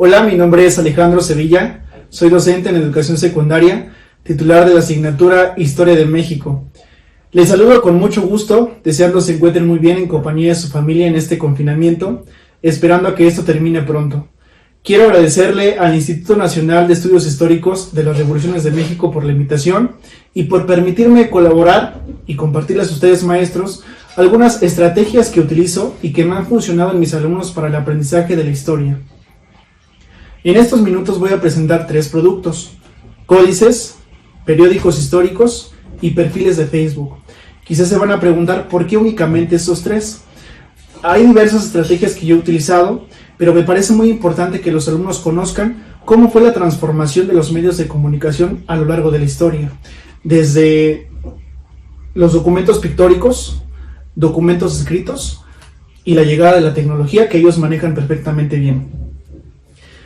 Hola, mi nombre es Alejandro Sevilla, soy docente en educación secundaria, titular de la asignatura Historia de México. Les saludo con mucho gusto, deseando se encuentren muy bien en compañía de su familia en este confinamiento, esperando a que esto termine pronto. Quiero agradecerle al Instituto Nacional de Estudios Históricos de las Revoluciones de México por la invitación y por permitirme colaborar y compartirles a ustedes, maestros, algunas estrategias que utilizo y que me han funcionado en mis alumnos para el aprendizaje de la historia. En estos minutos voy a presentar 3 productos: códices, periódicos históricos y perfiles de Facebook. Quizás se van a preguntar por qué únicamente estos 3. Hay diversas estrategias que yo he utilizado, pero me parece muy importante que los alumnos conozcan cómo fue la transformación de los medios de comunicación a lo largo de la historia, desde los documentos pictóricos, documentos escritos y la llegada de la tecnología que ellos manejan perfectamente bien.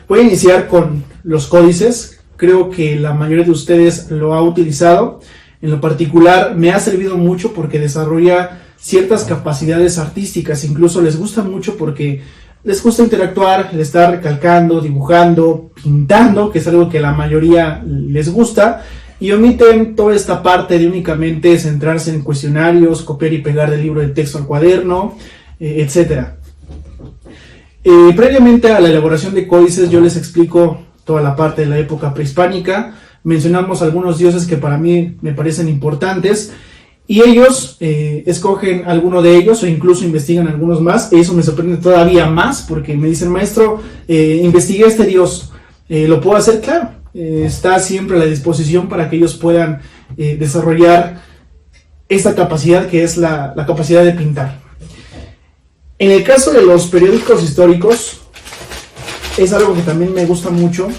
Voy a iniciar con los códices. Creo que la mayoría de ustedes lo ha utilizado. En lo particular me ha servido mucho porque desarrolla ciertas capacidades artísticas, incluso les gusta mucho porque les gusta interactuar, el estar recalcando, dibujando, pintando, que es algo que a la mayoría les gusta, y omiten toda esta parte de únicamente centrarse en cuestionarios, copiar y pegar del libro de texto al cuaderno, etc. Previamente a la elaboración de códices yo les explico toda la parte de la época prehispánica. Mencionamos algunos dioses que para mí me parecen importantes y ellos escogen alguno de ellos o incluso investigan algunos más. Eso me sorprende todavía más porque me dicen: maestro, investigué este dios, ¿lo puedo hacer? Claro, está siempre a la disposición para que ellos puedan desarrollar esta capacidad que es la capacidad de pintar. En el caso de los periódicos históricos, es algo que también me gusta mucho,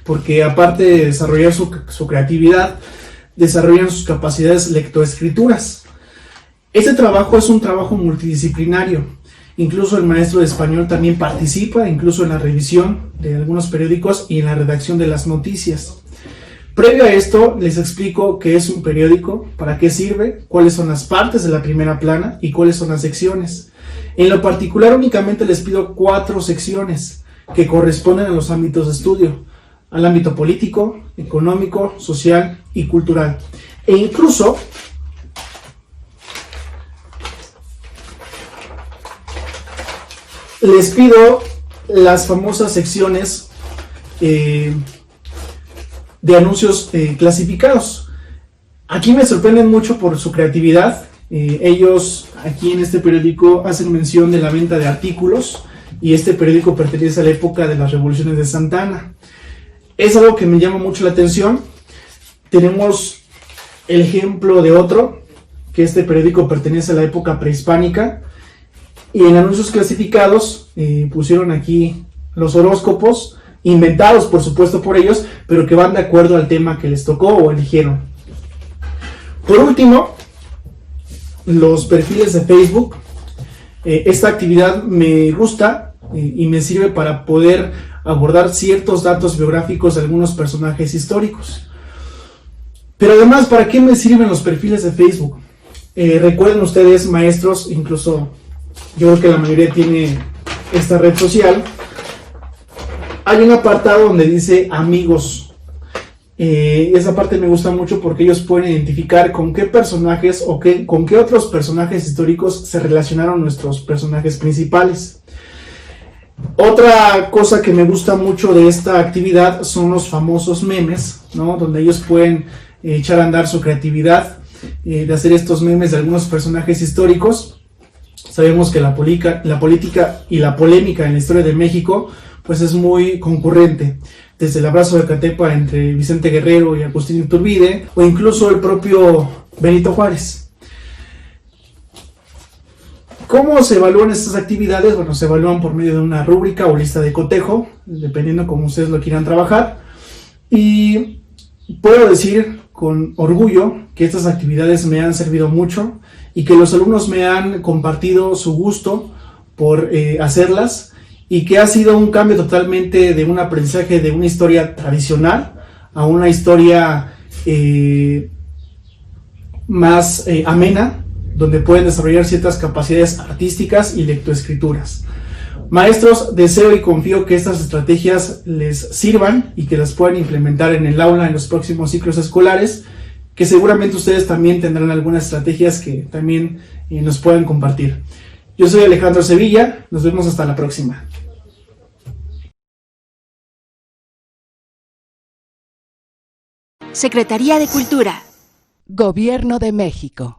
porque aparte de desarrollar su creatividad, desarrollan sus capacidades lectoescrituras. Este trabajo es un trabajo multidisciplinario. Incluso el maestro de español también participa, incluso en la revisión de algunos periódicos y en la redacción de las noticias. Previo a esto, les explico qué es un periódico, para qué sirve, cuáles son las partes de la primera plana y cuáles son las secciones. En lo particular, únicamente les pido 4 secciones que corresponden a los ámbitos de estudio: al ámbito político, económico, social y cultural. E incluso les pido las famosas secciones de anuncios clasificados. Aquí me sorprenden mucho por su creatividad. Ellos aquí en este periódico hacen mención de la venta de artículos, y este periódico pertenece a la época de las revoluciones de Santa Anna. Es algo que me llama mucho la atención. Tenemos el ejemplo de otro, que este periódico pertenece a la época prehispánica, y en anuncios clasificados pusieron aquí los horóscopos, inventados por supuesto por ellos, pero que van de acuerdo al tema que les tocó o eligieron. Por último, los perfiles de Facebook. Esta actividad me gusta y me sirve para poder abordar ciertos datos biográficos de algunos personajes históricos. Pero además, ¿para qué me sirven los perfiles de Facebook? Recuerden ustedes, maestros, incluso yo creo que la mayoría tiene esta red social. Hay un apartado donde dice amigos. Esa parte me gusta mucho porque ellos pueden identificar con qué personajes o con qué otros personajes históricos se relacionaron nuestros personajes principales. Otra cosa que me gusta mucho de esta actividad son los famosos memes, ¿no? Donde ellos pueden echar a andar su creatividad de hacer estos memes de algunos personajes históricos. Sabemos que la política y la polémica en la historia de México pues es muy concurrente, desde el abrazo de Catepa entre Vicente Guerrero y Agustín Iturbide, o incluso el propio Benito Juárez. ¿Cómo se evalúan estas actividades? Bueno, se evalúan por medio de una rúbrica o lista de cotejo, dependiendo cómo ustedes lo quieran trabajar, y puedo decir con orgullo que estas actividades me han servido mucho y que los alumnos me han compartido su gusto por hacerlas, y que ha sido un cambio totalmente de un aprendizaje de una historia tradicional a una historia más amena, donde pueden desarrollar ciertas capacidades artísticas y lectoescrituras. Maestros, deseo y confío que estas estrategias les sirvan y que las puedan implementar en el aula en los próximos ciclos escolares, que seguramente ustedes también tendrán algunas estrategias que también nos puedan compartir. Yo soy Alejandro Sevilla, nos vemos hasta la próxima. Secretaría de Cultura. Gobierno de México.